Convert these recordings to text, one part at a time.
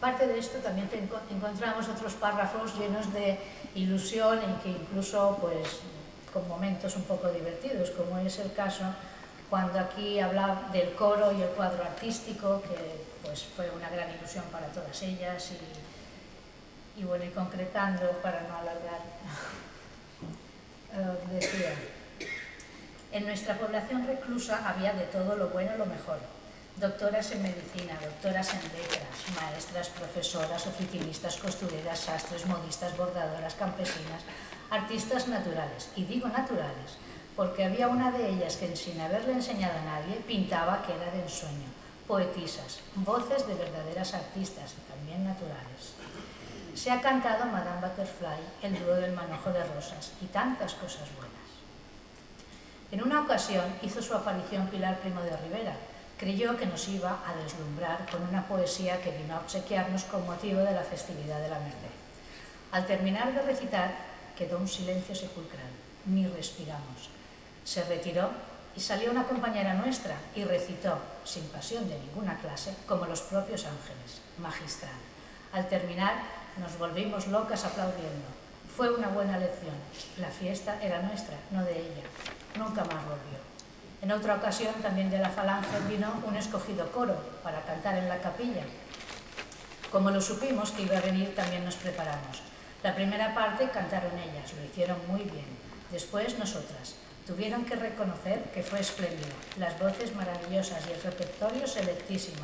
Aparte de esto, también encontramos otros párrafos llenos de ilusión y que incluso, pues, con momentos un poco divertidos, como es el caso cuando aquí habla del coro y el cuadro artístico, que pues fue una gran ilusión para todas ellas, y bueno, y concretando, para no alargar, decía: en nuestra población reclusa había de todo lo bueno y lo mejor. Doctoras en medicina, doctoras en letras, maestras, profesoras, oficinistas, costureras, sastres, modistas, bordadoras, campesinas, artistas naturales. Y digo naturales, porque había una de ellas que, sin haberle enseñado a nadie, pintaba que era de ensueño. Poetisas, voces de verdaderas artistas, y también naturales. Se ha cantado Madame Butterfly, el dúo del manojo de rosas, y tantas cosas buenas. En una ocasión hizo su aparición Pilar Primo de Rivera. Creyó que nos iba a deslumbrar con una poesía que vino a obsequiarnos con motivo de la festividad de la Merced. Al terminar de recitar, quedó un silencio sepulcral. Ni respiramos. Se retiró y salió una compañera nuestra y recitó, sin pasión de ninguna clase, como los propios ángeles, magistral. Al terminar, nos volvimos locas aplaudiendo. Fue una buena lección. La fiesta era nuestra, no de ella. Nunca más volvió. En otra ocasión, también de la Falange, vino un escogido coro para cantar en la capilla. Como lo supimos que iba a venir, también nos preparamos. La primera parte cantaron ellas, lo hicieron muy bien. Después nosotras. Tuvieron que reconocer que fue espléndido, las voces maravillosas y el repertorio selectísimo.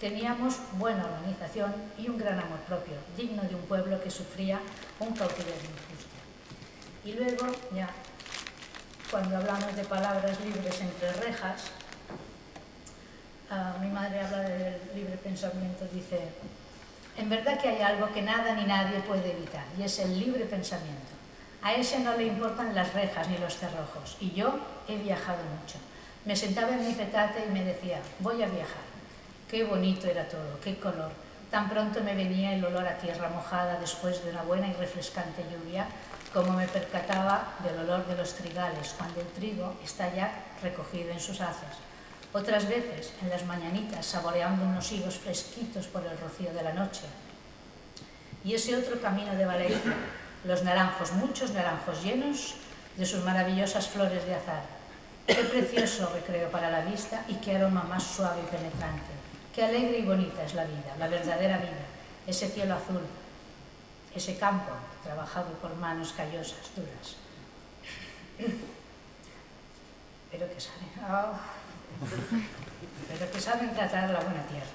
Teníamos buena organización y un gran amor propio, digno de un pueblo que sufría un cautiverio injusto. Y luego, ya, cuando hablamos de palabras libres entre rejas, mi madre habla del libre pensamiento, dice: en verdad que hay algo que nada ni nadie puede evitar, y es el libre pensamiento. A ese no le importan las rejas ni los cerrojos, y yo he viajado mucho. Me sentaba en mi petate y me decía: voy a viajar. Qué bonito era todo, qué color. Tan pronto me venía el olor a tierra mojada después de una buena y refrescante lluvia, como me percataba del olor de los trigales, cuando el trigo está ya recogido en sus haces. Otras veces, en las mañanitas, saboreando unos higos fresquitos por el rocío de la noche. Y ese otro camino de Valencia, los naranjos, muchos naranjos llenos de sus maravillosas flores de azahar. Qué precioso recreo para la vista y qué aroma más suave y penetrante. Qué alegre y bonita es la vida, la verdadera vida, ese cielo azul, ese campo trabajado por manos callosas, duras. Pero que saben tratar la buena tierra.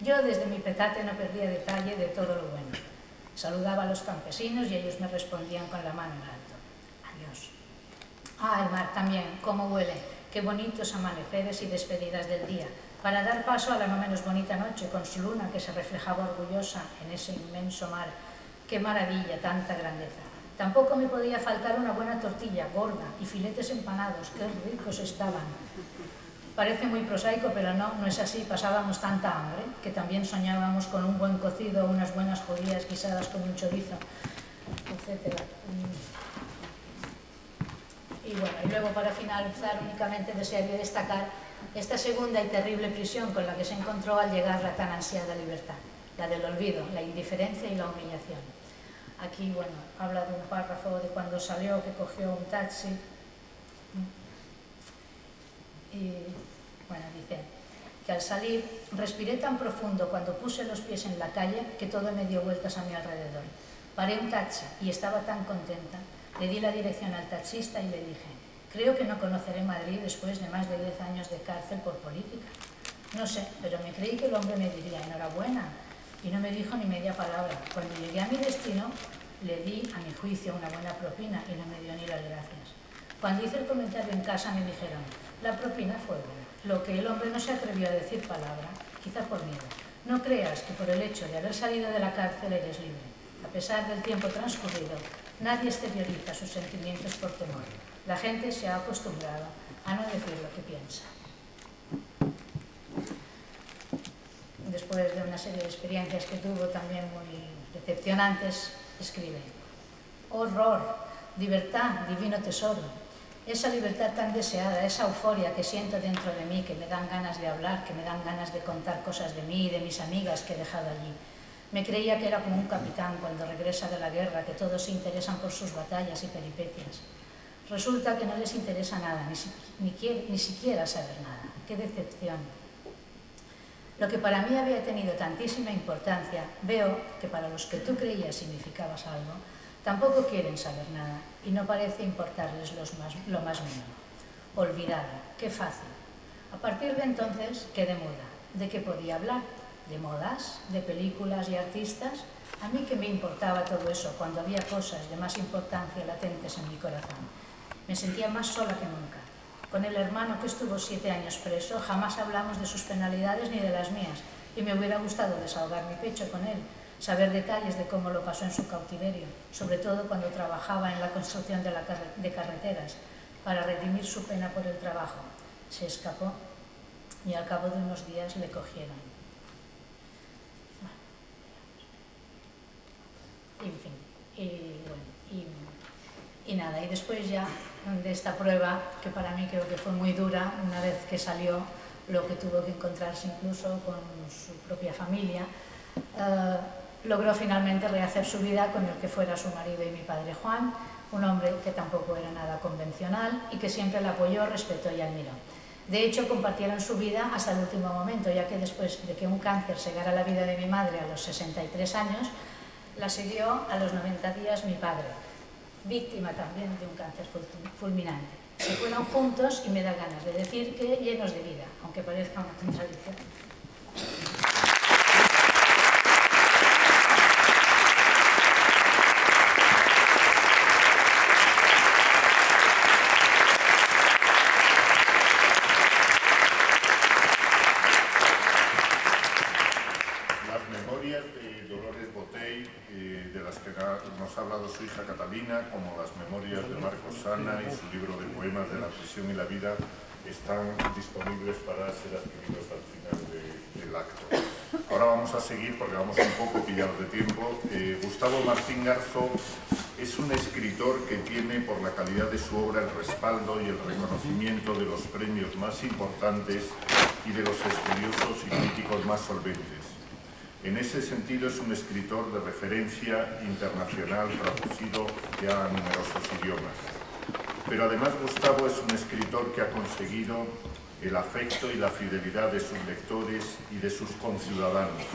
Yo desde mi petate no perdía detalle de todo lo bueno. Saludaba a los campesinos y ellos me respondían con la mano en alto. Adiós. Ah, el mar también, cómo huele, qué bonitos amaneceres y despedidas del día, para dar paso a la no menos bonita noche con su luna que se reflejaba orgullosa en ese inmenso mar. Qué maravilla, tanta grandeza. Tampoco me podía faltar una buena tortilla gorda y filetes empanados, qué ricos estaban. Parece muy prosaico, pero no es así. Pasábamos tanta hambre que también soñábamos con un buen cocido, unas buenas judías guisadas con un chorizo, etc. Y bueno, y luego para finalizar únicamente desearía destacar esta segunda y terrible prisión con la que se encontró al llegar la tan ansiada libertad, la del olvido, la indiferencia y la humillación. Aquí, bueno, habla de un párrafo de cuando salió, que cogió un taxi. Y, bueno, dice que al salir respiré tan profundo cuando puse los pies en la calle que todo me dio vueltas a mi alrededor. Paré un taxi y estaba tan contenta. Le di la dirección al taxista y le dije: creo que no conoceré Madrid después de más de 10 años de cárcel por política. No sé, pero me creí que el hombre me diría enhorabuena, y no me dijo ni media palabra. Cuando llegué a mi destino, le di, a mi juicio, una buena propina y no me dio ni las gracias. Cuando hice el comentario en casa me dijeron: la propina fue buena. Lo que el hombre no se atrevió a decir palabra, quizá por miedo. No creas que por el hecho de haber salido de la cárcel eres libre. A pesar del tiempo transcurrido, nadie exterioriza sus sentimientos por temor. La gente se ha acostumbrado a no decir lo que piensa. Después de una serie de experiencias que tuvo también muy decepcionantes, escribe: horror, libertad, divino tesoro. Esa libertad tan deseada, esa euforia que siento dentro de mí, que me dan ganas de hablar, que me dan ganas de contar cosas de mí y de mis amigas que he dejado allí. Me creía que era como un capitán cuando regresa de la guerra, que todos se interesan por sus batallas y peripecias. Resulta que no les interesa nada, ni siquiera saber nada. ¡Qué decepción! Lo que para mí había tenido tantísima importancia, veo que para los que tú creías significabas algo, tampoco quieren saber nada y no parece importarles lo más mínimo. Olvidado, qué fácil. A partir de entonces quedé muda. ¿De qué podía hablar? ¿De modas? ¿De películas y artistas? A mí que me importaba todo eso cuando había cosas de más importancia latentes en mi corazón. Me sentía más sola que nunca. Con el hermano que estuvo 7 años preso, jamás hablamos de sus penalidades ni de las mías, y me hubiera gustado desahogar mi pecho con él, saber detalles de cómo lo pasó en su cautiverio, sobre todo cuando trabajaba en la construcción de carreteras, para redimir su pena por el trabajo. Se escapó y al cabo de unos días le cogieron. En fin, y nada, y después ya de esta prueba, que para mí creo que fue muy dura, una vez que salió, lo que tuvo que encontrarse incluso con su propia familia, logró finalmente rehacer su vida con el que fuera su marido y mi padre Juan, un hombre que tampoco era nada convencional y que siempre la apoyó, respetó y admiró. De hecho, compartieron su vida hasta el último momento, ya que después de que un cáncer cegara la vida de mi madre a los 63 años, la siguió a los 90 días mi padre, víctima también de un cáncer fulminante. Se fueron juntos y me da ganas de decir que llenos de vida, aunque parezca una contradicción. Nos ha hablado su hija Catalina, como las memorias de Marcos Sana y su libro de poemas de la prisión y la vida, están disponibles para ser adquiridos al final del acto. Ahora vamos a seguir porque vamos un poco pillados de tiempo. Gustavo Martín Garzo es un escritor que tiene por la calidad de su obra el respaldo y el reconocimiento de los premios más importantes y de los estudiosos y críticos más solventes. En ese sentido es un escritor de referencia internacional traducido ya a numerosos idiomas. Pero además Gustavo es un escritor que ha conseguido el afecto y la fidelidad de sus lectores y de sus conciudadanos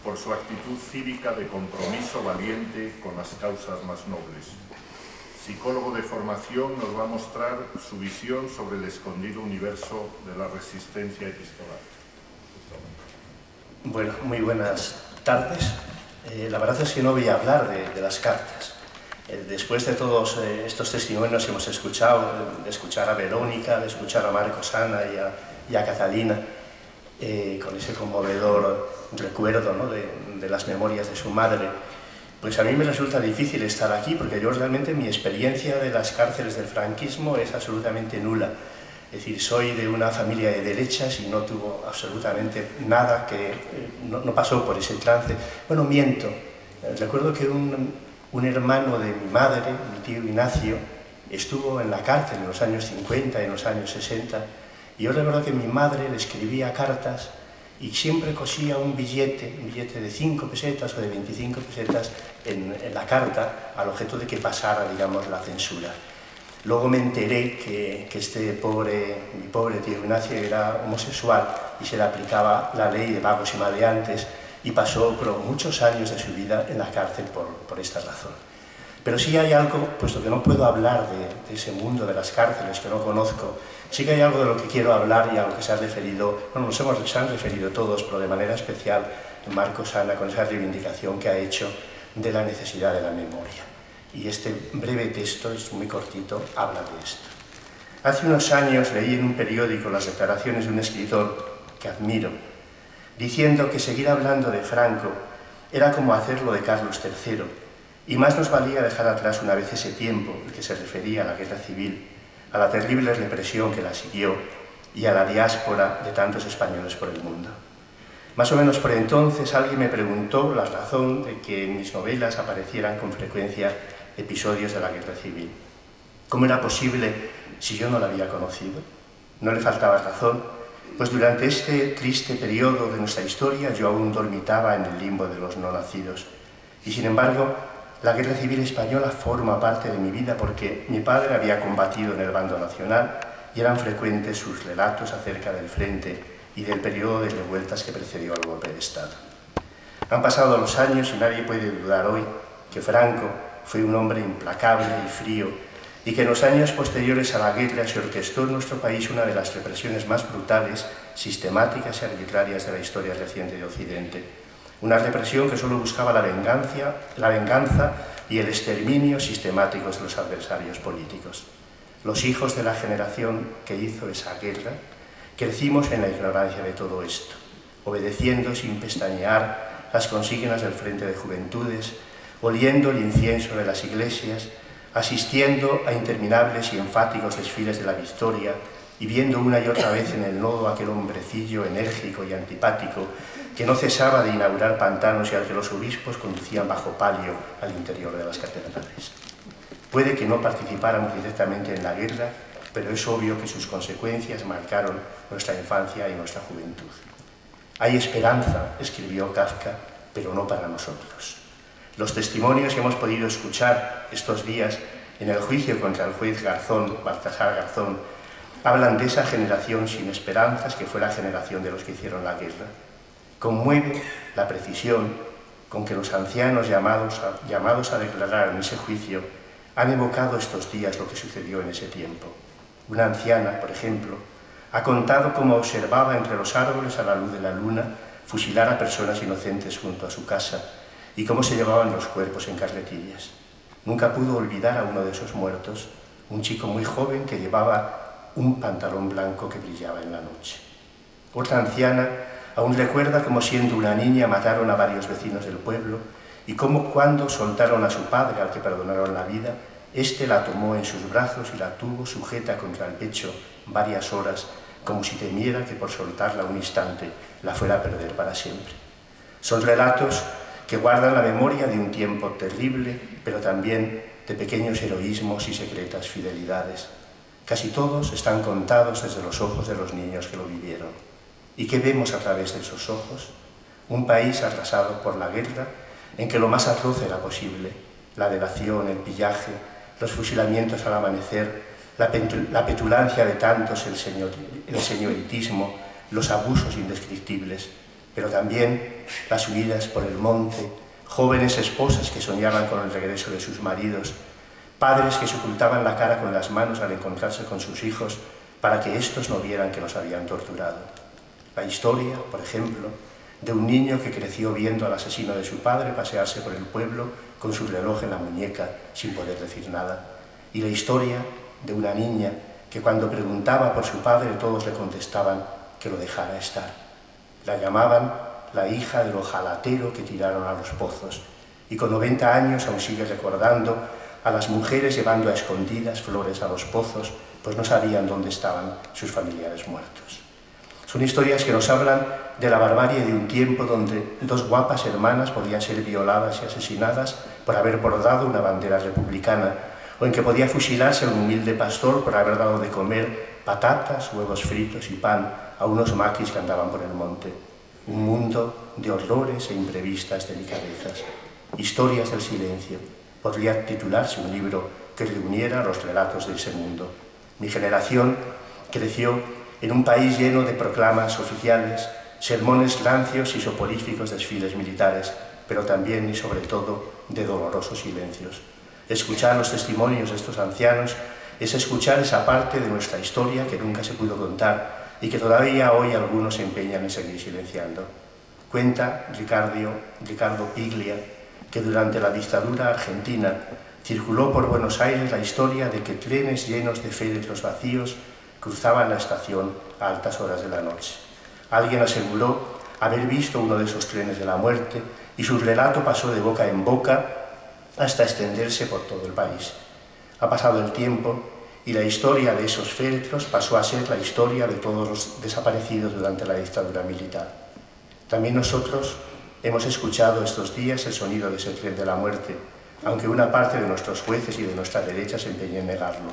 por su actitud cívica de compromiso valiente con las causas más nobles. Psicólogo de formación, nos va a mostrar su visión sobre el escondido universo de la resistencia epistolar. Bueno, muy buenas tardes. La verdad es que no voy a hablar de las cartas. Después de todos estos testimonios que hemos escuchado, de escuchar a Verónica, de escuchar a Marcos Sana y a Catalina, con ese conmovedor recuerdo, ¿no?, de las memorias de su madre, pues a mí me resulta difícil estar aquí porque yo realmente mi experiencia de las cárceles del franquismo es absolutamente nula. Es decir, soy de una familia de derechas y no tuvo absolutamente nada que... no pasó por ese trance. Bueno, miento. Recuerdo que un hermano de mi madre, mi tío Ignacio, estuvo en la cárcel en los años 50, en los años 60, y yo recuerdo que mi madre le escribía cartas y siempre cosía un billete de 5 pesetas o de 25 pesetas en la carta, al objeto de que pasara, digamos, la censura. Luego me enteré que mi pobre tío Ignacio era homosexual y se le aplicaba la ley de vagos y maleantes y pasó por muchos años de su vida en la cárcel por esta razón. Pero sí hay algo, puesto que no puedo hablar de ese mundo de las cárceles que no conozco, sí que hay algo de lo que quiero hablar y a lo que se ha referido, bueno, se han referido todos, pero de manera especial Marcos Sana, con esa reivindicación que ha hecho de la necesidad de la memoria. Y este breve texto, es muy cortito, habla de esto. Hace unos años leí en un periódico las declaraciones de un escritor que admiro, diciendo que seguir hablando de Franco era como hacerlo de Carlos III, y más nos valía dejar atrás una vez ese tiempo, el que se refería a la guerra civil, a la terrible represión que la siguió y a la diáspora de tantos españoles por el mundo. Más o menos por entonces alguien me preguntó la razón de que en mis novelas aparecieran con frecuencia episodios de la guerra civil. ¿Cómo era posible si yo no la había conocido? No le faltaba razón, Pues durante este triste periodo de nuestra historia yo aún dormitaba en el limbo de los no nacidos. Y sin embargo, la Guerra Civil Española forma parte de mi vida porque mi padre había combatido en el bando nacional y eran frecuentes sus relatos acerca del frente y del periodo de revueltas que precedió al golpe de Estado. Han pasado los años y nadie puede dudar hoy que Franco fue un hombre implacable y frío y que en los años posteriores a la guerra se orquestó en nuestro país una de las represiones más brutales, sistemáticas y arbitrarias de la historia reciente de Occidente. Una represión que solo buscaba la venganza y el exterminio sistemáticos de los adversarios políticos. Los hijos de la generación que hizo esa guerra crecimos en la ignorancia de todo esto, obedeciendo sin pestañear las consignas del Frente de Juventudes, oliendo el incienso de las iglesias, asistiendo a interminables y enfáticos desfiles de la victoria y viendo una y otra vez en el nodo aquel hombrecillo enérgico y antipático que no cesaba de inaugurar pantanos y al que los obispos conducían bajo palio al interior de las catedrales. Puede que no participáramos directamente en la guerra, pero es obvio que sus consecuencias marcaron nuestra infancia y nuestra juventud. Hay esperanza, escribió Kafka, pero no para nosotros. Los testimonios que hemos podido escuchar estos días en el juicio contra el juez Baltasar Garzón, hablan de esa generación sin esperanzas que fue la generación de los que hicieron la guerra. Conmueve la precisión con que los ancianos llamados a declarar en ese juicio han evocado estos días lo que sucedió en ese tiempo. Una anciana, por ejemplo, ha contado cómo observaba entre los árboles a la luz de la luna fusilar a personas inocentes junto a su casa y cómo se llevaban los cuerpos en carretillas. Nunca pudo olvidar a uno de esos muertos, un chico muy joven que llevaba un pantalón blanco que brillaba en la noche. Otra anciana aún recuerda cómo siendo una niña mataron a varios vecinos del pueblo y cómo cuando soltaron a su padre, al que perdonaron la vida, éste la tomó en sus brazos y la tuvo sujeta contra el pecho varias horas, como si temiera que por soltarla un instante la fuera a perder para siempre. Son relatos que guardan la memoria de un tiempo terrible, pero también de pequeños heroísmos y secretas fidelidades. Casi todos están contados desde los ojos de los niños que lo vivieron. ¿Y qué vemos a través de esos ojos? Un país arrasado por la guerra, en que lo más atroz era posible: la delación, el pillaje, los fusilamientos al amanecer, la petulancia de tantos, el señoritismo, los abusos indescriptibles, pero también las huidas por el monte, jóvenes esposas que soñaban con el regreso de sus maridos, padres que se ocultaban la cara con las manos al encontrarse con sus hijos para que éstos no vieran que los habían torturado. La historia, por ejemplo, de un niño que creció viendo al asesino de su padre pasearse por el pueblo con su reloj en la muñeca sin poder decir nada. Y la historia de una niña que cuando preguntaba por su padre todos le contestaban que lo dejara estar. La llamaban la hija del ojalatero que tiraron a los pozos y con 90 años aún sigue recordando a las mujeres llevando a escondidas flores a los pozos, pues no sabían dónde estaban sus familiares muertos. Son historias que nos hablan de la barbarie de un tiempo donde dos guapas hermanas podían ser violadas y asesinadas por haber bordado una bandera republicana, o en que podía fusilarse a un humilde pastor por haber dado de comer patatas, huevos fritos y pan a unos maquis que andaban por el monte. Un mundo de horrores e imprevistas delicadezas. Historias del silencio. Podría titularse un libro que reuniera los relatos de ese mundo. Mi generación creció en un país lleno de proclamas oficiales, sermones rancios y soporíficos desfiles militares, pero también y sobre todo de dolorosos silencios. Escuchar los testimonios de estos ancianos es escuchar esa parte de nuestra historia que nunca se pudo contar y que todavía hoy algunos se empeñan en seguir silenciando. Cuenta Ricardo Piglia que durante la dictadura argentina circuló por Buenos Aires la historia de que trenes llenos de féretros vacíos cruzaban la estación a altas horas de la noche. Alguien aseguró haber visto uno de esos trenes de la muerte y su relato pasó de boca en boca hasta extenderse por todo el país. Ha pasado el tiempo y la historia de esos féretros pasó a ser la historia de todos los desaparecidos durante la dictadura militar. También nosotros hemos escuchado estos días el sonido de ese tren de la muerte, aunque una parte de nuestros jueces y de nuestra derecha se empeñe en negarlo.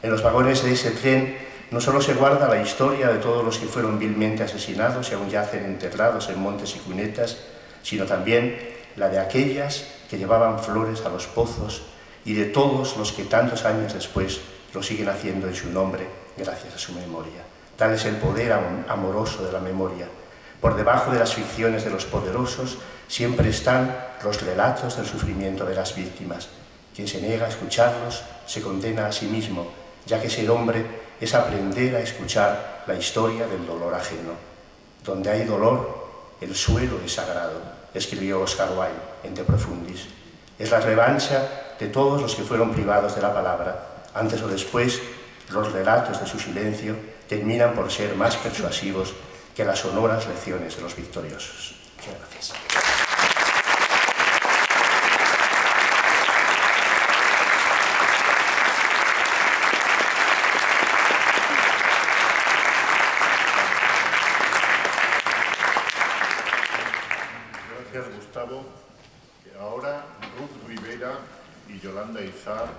En los vagones de ese tren no solo se guarda la historia de todos los que fueron vilmente asesinados y aún yacen enterrados en montes y cunetas, sino también la de aquellas que llevaban flores a los pozos y de todos los que tantos años después lo siguen haciendo en su nombre gracias a su memoria. Tal es el poder amoroso de la memoria. Por debajo de las ficciones de los poderosos siempre están los relatos del sufrimiento de las víctimas. Quien se niega a escucharlos se condena a sí mismo, ya que ser hombre es aprender a escuchar la historia del dolor ajeno. Donde hay dolor, el suelo es sagrado, escribió Oscar Wilde en De Profundis. Es la revancha de todos los que fueron privados de la palabra. Antes o después, los relatos de su silencio terminan por ser más persuasivos que las sonoras lecciones de los victoriosos. Muchas gracias. Gracias, Gustavo. Ahora Ruth Rivera y Yolanda Izar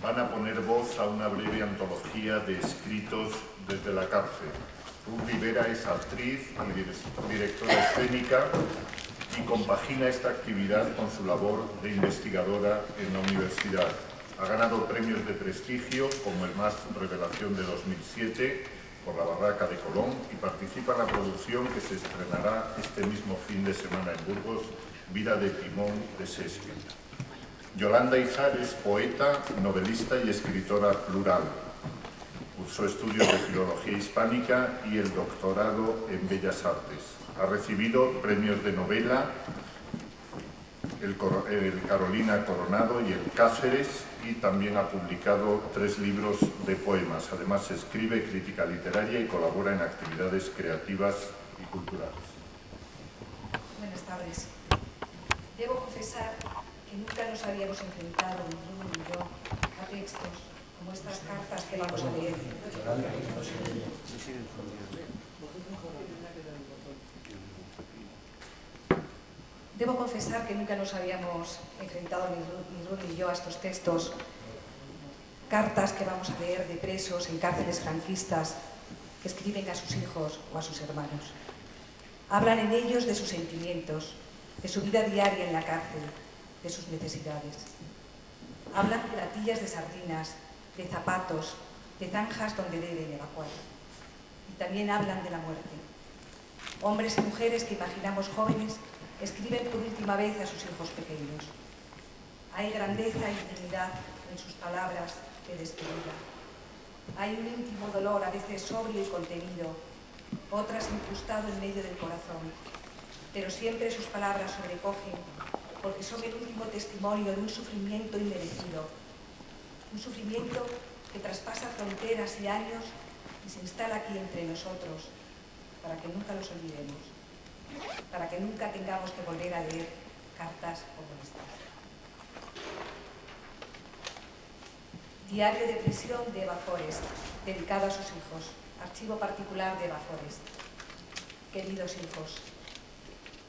van a poner voz a una breve antología de escritos desde la cárcel. Ruth Rivera es actriz y directora escénica y compagina esta actividad con su labor de investigadora en la universidad. Ha ganado premios de prestigio como el Más Revelación de 2007 por La Barraca de Colón y participa en la producción que se estrenará este mismo fin de semana en Burgos, Vida de Timón de Shakespeare. Yolanda Izar es poeta, novelista y escritora plural. Cursó estudios de Filología Hispánica y el doctorado en Bellas Artes. Ha recibido premios de novela, el Carolina Coronado y el Cáceres, y también ha publicado 3 libros de poemas. Además, escribe crítica literaria y colabora en actividades creativas y culturales. Buenas tardes. Debo confesar que nunca nos habíamos enfrentado, ni tú ni yo, a textos como estas cartas que vamos a leer. Debo confesar que nunca nos habíamos enfrentado, ni Ruth ni yo, a estos textos, cartas que vamos a leer de presos en cárceles franquistas que escriben a sus hijos o a sus hermanos. Hablan en ellos de sus sentimientos, de su vida diaria en la cárcel, de sus necesidades. Hablan de latillas de sardinas, de zapatos, de zanjas donde deben evacuar. Y también hablan de la muerte. Hombres y mujeres que imaginamos jóvenes escriben por última vez a sus hijos pequeños. Hay grandeza y dignidad en sus palabras de despedida. Hay un íntimo dolor, a veces sobrio y contenido, otras incrustado en medio del corazón. Pero siempre sus palabras sobrecogen porque son el último testimonio de un sufrimiento inmerecido. Un sufrimiento que traspasa fronteras y años y se instala aquí entre nosotros para que nunca los olvidemos, para que nunca tengamos que volver a leer cartas como estas. Diario de prisión de Eva Forest, dedicado a sus hijos. Archivo particular de Eva Forest. Queridos hijos,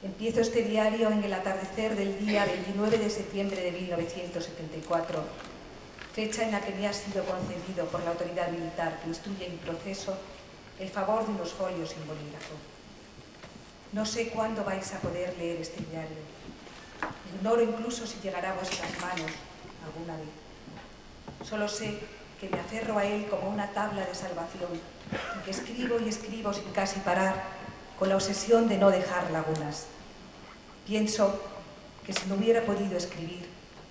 empiezo este diario en el atardecer del día 29 de septiembre de 1974, fecha en la que me ha sido concedido por la autoridad militar que instruye mi proceso el favor de unos folios sin bolígrafo. No sé cuándo vais a poder leer este diario. Ignoro incluso si llegará a vuestras manos alguna vez. Solo sé que me aferro a él como una tabla de salvación y que escribo y escribo sin casi parar, con la obsesión de no dejar lagunas. Pienso que si no hubiera podido escribir,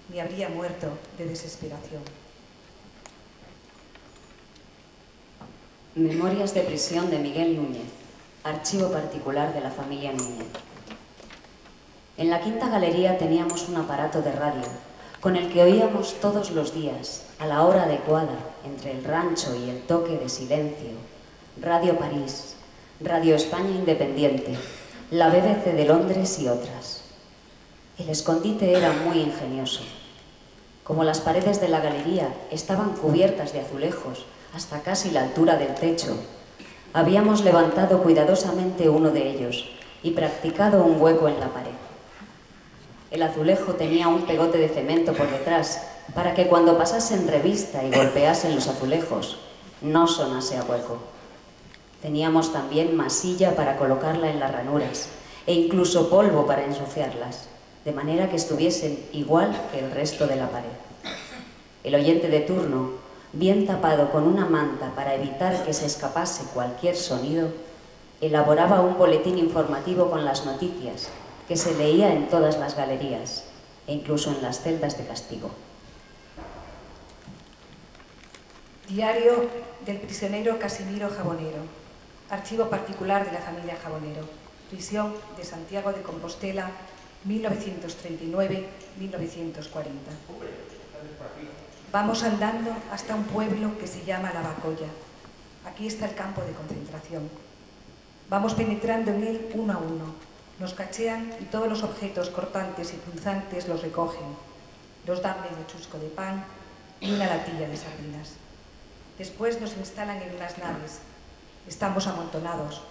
me habría muerto de desesperación. Memorias de prisión de Miguel Núñez. Archivo particular de la familia Núñez. En la quinta galería teníamos un aparato de radio, con el que oíamos todos los días, a la hora adecuada, entre el rancho y el toque de silencio, Radio París, Radio España Independiente, la BBC de Londres y otras. El escondite era muy ingenioso. Como las paredes de la galería estaban cubiertas de azulejos hasta casi la altura del techo, habíamos levantado cuidadosamente uno de ellos y practicado un hueco en la pared. El azulejo tenía un pegote de cemento por detrás para que cuando pasasen revista y golpeasen los azulejos, no sonase a hueco. Teníamos también masilla para colocarla en las ranuras e incluso polvo para ensuciarlas, de manera que estuviesen igual que el resto de la pared. El oyente de turno, bien tapado con una manta para evitar que se escapase cualquier sonido, elaboraba un boletín informativo con las noticias que se leía en todas las galerías e incluso en las celdas de castigo. Diario del prisionero Casimiro Jabonero. Archivo particular de la familia Jabonero. Prisión de Santiago de Compostela, 1939-1940. Vamos andando hasta un pueblo que se llama La Bacoya. Aquí está el campo de concentración. Vamos penetrando en él uno a uno. Nos cachean y todos los objetos cortantes y punzantes los recogen. Nos dan medio chusco de pan y una latilla de sardinas. Después nos instalan en unas naves. Estamos amontonados.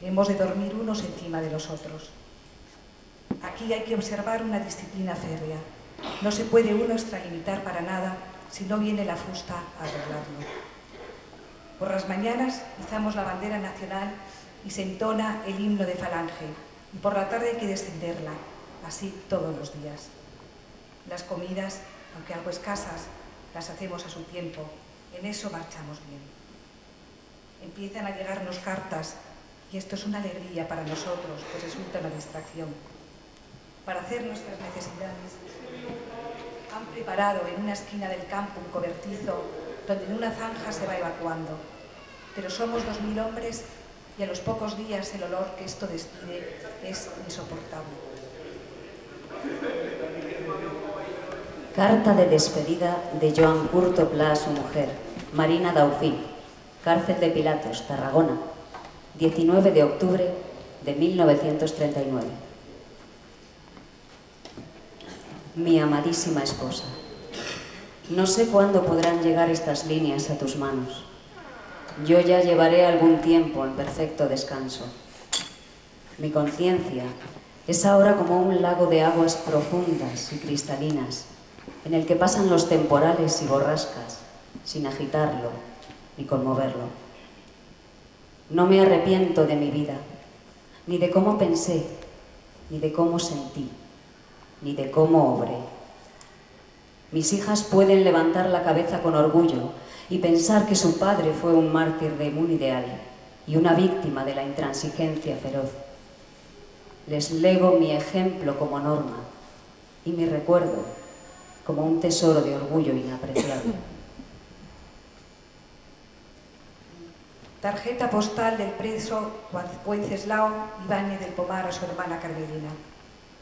Hemos de dormir unos encima de los otros. Aquí hay que observar una disciplina férrea. No se puede uno extralimitar para nada si no viene la fusta a arreglarlo. Por las mañanas izamos la bandera nacional y se entona el himno de Falange, y por la tarde hay que descenderla, así todos los días. Las comidas, aunque algo escasas, las hacemos a su tiempo, en eso marchamos bien. Empiezan a llegarnos cartas, y esto es una alegría para nosotros, pues resulta una distracción. Para hacer nuestras necesidades, han preparado en una esquina del campo un cobertizo donde en una zanja se va evacuando. Pero somos 2000 hombres y a los pocos días el olor que esto despide es insoportable. Carta de despedida de Joan Curto Pla a su mujer, Marina Daufí, cárcel de Pilatos, Tarragona, 19 de octubre de 1939. Mi amadísima esposa, no sé cuándo podrán llegar estas líneas a tus manos. Yo ya llevaré algún tiempo en perfecto descanso. Mi conciencia es ahora como un lago de aguas profundas y cristalinas, en el que pasan los temporales y borrascas, sin agitarlo ni conmoverlo. No me arrepiento de mi vida, ni de cómo pensé, ni de cómo sentí, ni de cómo obré. Mis hijas pueden levantar la cabeza con orgullo y pensar que su padre fue un mártir de un ideal y una víctima de la intransigencia feroz. Les lego mi ejemplo como norma y mi recuerdo como un tesoro de orgullo inapreciable. Tarjeta postal del preso Wenceslao Ibáñez del Pomar a su hermana Carmelina.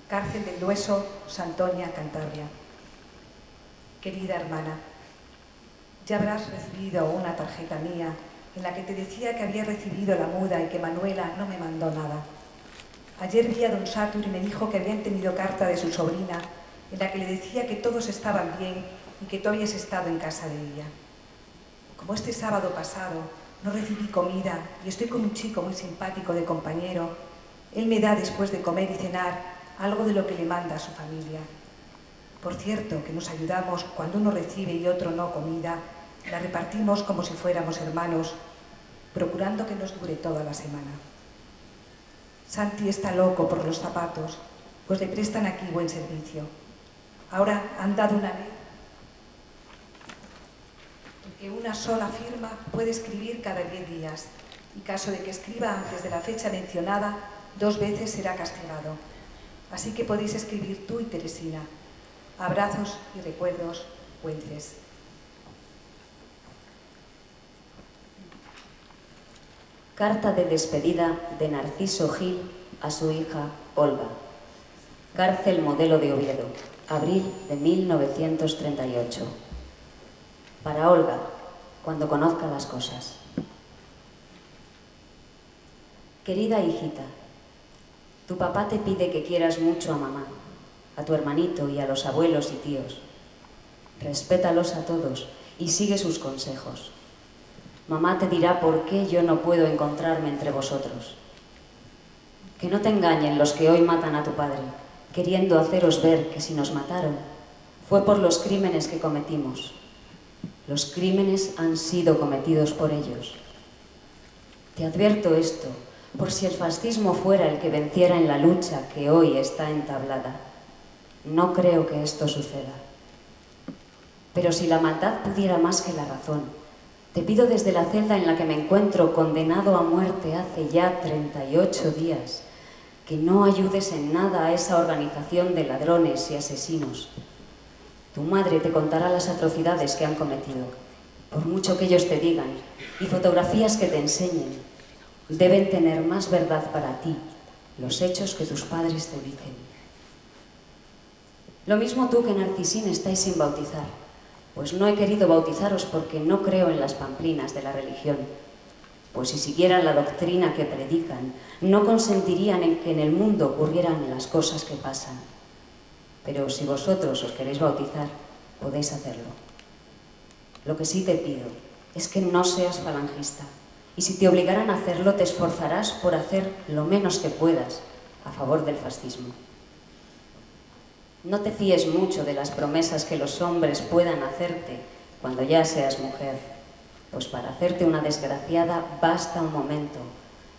Cárcel del Dueso, Santoña, Cantabria. Querida hermana, ya habrás recibido una tarjeta mía en la que te decía que había recibido la muda y que Manuela no me mandó nada. Ayer vi a don Satur y me dijo que habían tenido carta de su sobrina en la que le decía que todos estaban bien y que tú habías estado en casa de ella. Como este sábado pasado no recibí comida y estoy con un chico muy simpático de compañero, él me da después de comer y cenar algo de lo que le manda a su familia. Por cierto, que nos ayudamos cuando uno recibe y otro no comida, la repartimos como si fuéramos hermanos, procurando que nos dure toda la semana. Santi está loco por los zapatos, pues le prestan aquí buen servicio. Ahora han dado una ley en que una sola firma puede escribir cada 10 días, y caso de que escriba antes de la fecha mencionada, 2 veces será castigado. Así que podéis escribir tú y Teresina. Abrazos y recuerdos, Wences. Carta de despedida de Narciso Gil a su hija Olga. Cárcel Modelo de Oviedo, abril de 1938. Para Olga, cuando conozca las cosas. Querida hijita, tu papá te pide que quieras mucho a mamá, a tu hermanito y a los abuelos y tíos. Respétalos a todos y sigue sus consejos. Mamá te dirá por qué yo no puedo encontrarme entre vosotros. Que no te engañen los que hoy matan a tu padre, queriendo haceros ver que si nos mataron fue por los crímenes que cometimos. Los crímenes han sido cometidos por ellos. Te advierto esto, por si el fascismo fuera el que venciera en la lucha que hoy está entablada. No creo que esto suceda. Pero si la maldad pudiera más que la razón, te pido desde la celda en la que me encuentro condenado a muerte hace ya 38 días, que no ayudes en nada a esa organización de ladrones y asesinos. Tu madre te contará las atrocidades que han cometido, por mucho que ellos te digan, y fotografías que te enseñen. Deben tener más verdad para ti los hechos que tus padres te dicen. Lo mismo tú que Narcisín estáis sin bautizar, pues no he querido bautizaros porque no creo en las pamplinas de la religión, pues si siguieran la doctrina que predican, no consentirían en que en el mundo ocurrieran las cosas que pasan. Pero si vosotros os queréis bautizar, podéis hacerlo. Lo que sí te pido es que no seas falangista, y si te obligaran a hacerlo, te esforzarás por hacer lo menos que puedas a favor del fascismo. No te fíes mucho de las promesas que los hombres puedan hacerte cuando ya seas mujer, pues para hacerte una desgraciada basta un momento,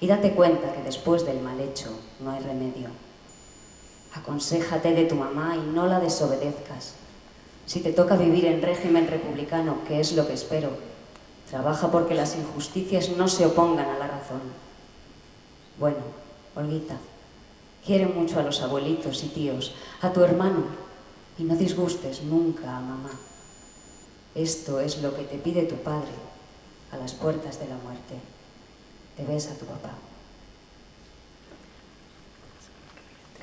y date cuenta que después del mal hecho no hay remedio. Aconséjate de tu mamá y no la desobedezcas. Si te toca vivir en régimen republicano, que es lo que espero, trabaja porque las injusticias no se opongan a la razón. Bueno, Olguita, quiere mucho a los abuelitos y tíos, a tu hermano, y no disgustes nunca a mamá. Esto es lo que te pide tu padre a las puertas de la muerte. Te ves a tu papá.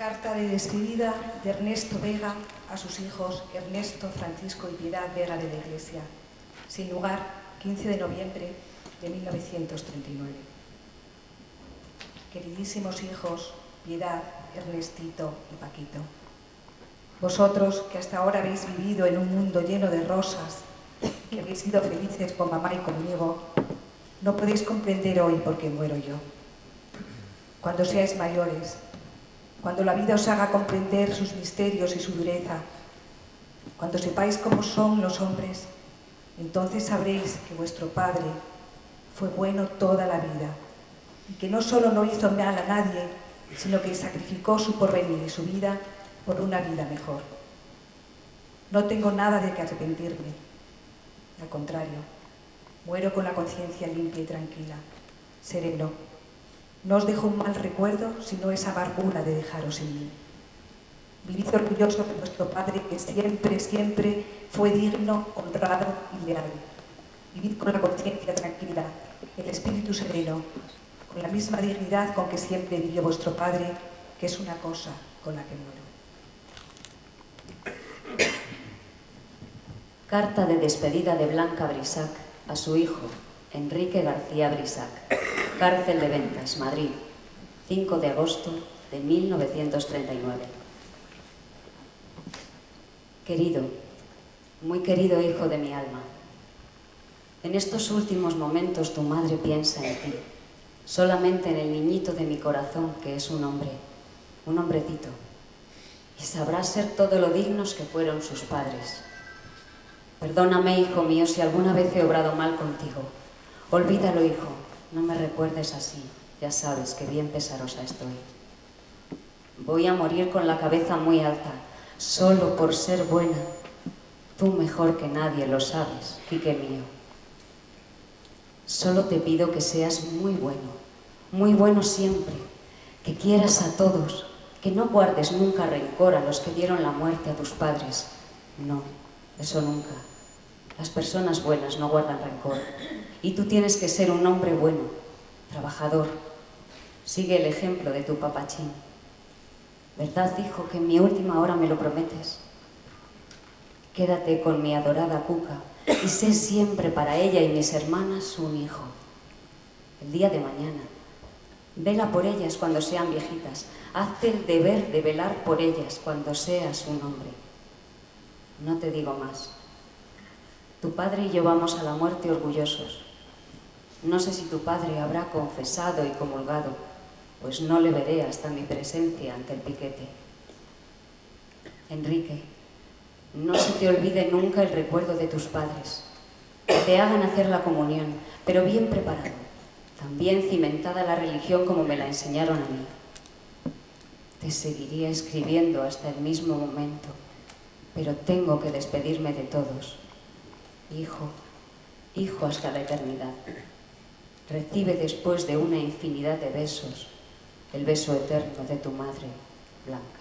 Carta de despedida de Ernesto Vega a sus hijos Ernesto, Francisco y Piedad Vega de la Iglesia. Sin lugar, 15 de noviembre de 1939. Queridísimos hijos, Piedad, Ernestito y Paquito. Vosotros, que hasta ahora habéis vivido en un mundo lleno de rosas, que habéis sido felices con mamá y conmigo, no podéis comprender hoy por qué muero yo. Cuando seáis mayores, cuando la vida os haga comprender sus misterios y su dureza, cuando sepáis cómo son los hombres, entonces sabréis que vuestro padre fue bueno toda la vida y que no solo no hizo mal a nadie, sino que sacrificó su porvenir y su vida por una vida mejor. No tengo nada de que arrepentirme. Al contrario, muero con la conciencia limpia y tranquila, sereno. No os dejo un mal recuerdo, sino esa amargura de dejaros en mí. Vivid orgulloso de vuestro padre, que siempre, siempre fue digno, honrado y leal. Vivid con la conciencia tranquila, el espíritu sereno, con la misma dignidad con que siempre vivió vuestro padre, que es una cosa con la que muero. Carta de despedida de Blanca Brisac a su hijo, Enrique García Brisac. Cárcel de Ventas, Madrid, 5 de agosto de 1939. Querido, muy querido hijo de mi alma, en estos últimos momentos tu madre piensa en ti, solamente en el niñito de mi corazón que es un hombre, un hombrecito, y sabrá ser todo lo dignos que fueron sus padres. Perdóname, hijo mío, si alguna vez he obrado mal contigo. Olvídalo, hijo, no me recuerdes así, ya sabes que bien pesarosa estoy. Voy a morir con la cabeza muy alta, solo por ser buena. Tú mejor que nadie lo sabes, Quique mío. Solo te pido que seas muy bueno siempre, que quieras a todos, que no guardes nunca rencor a los que dieron la muerte a tus padres. No, eso nunca. Las personas buenas no guardan rencor. Y tú tienes que ser un hombre bueno, trabajador. Sigue el ejemplo de tu papachín. ¿Verdad, hijo, que en mi última hora me lo prometes? Quédate con mi adorada Cuca y sé siempre para ella y mis hermanas un hijo. El día de mañana, vela por ellas cuando sean viejitas. Hazte el deber de velar por ellas cuando seas un hombre. No te digo más. Tu padre y yo vamos a la muerte orgullosos. No sé si tu padre habrá confesado y comulgado, pues no le veré hasta mi presencia ante el piquete. Enrique, no se te olvide nunca el recuerdo de tus padres. que te hagan hacer la comunión, pero bien preparado, tan bien cimentada la religión como me la enseñaron a mí. Te seguiría escribiendo hasta el mismo momento, pero tengo que despedirme de todos. Hijo, hijo hasta la eternidad. Recibe después de una infinidad de besos el beso eterno de tu madre, Blanca.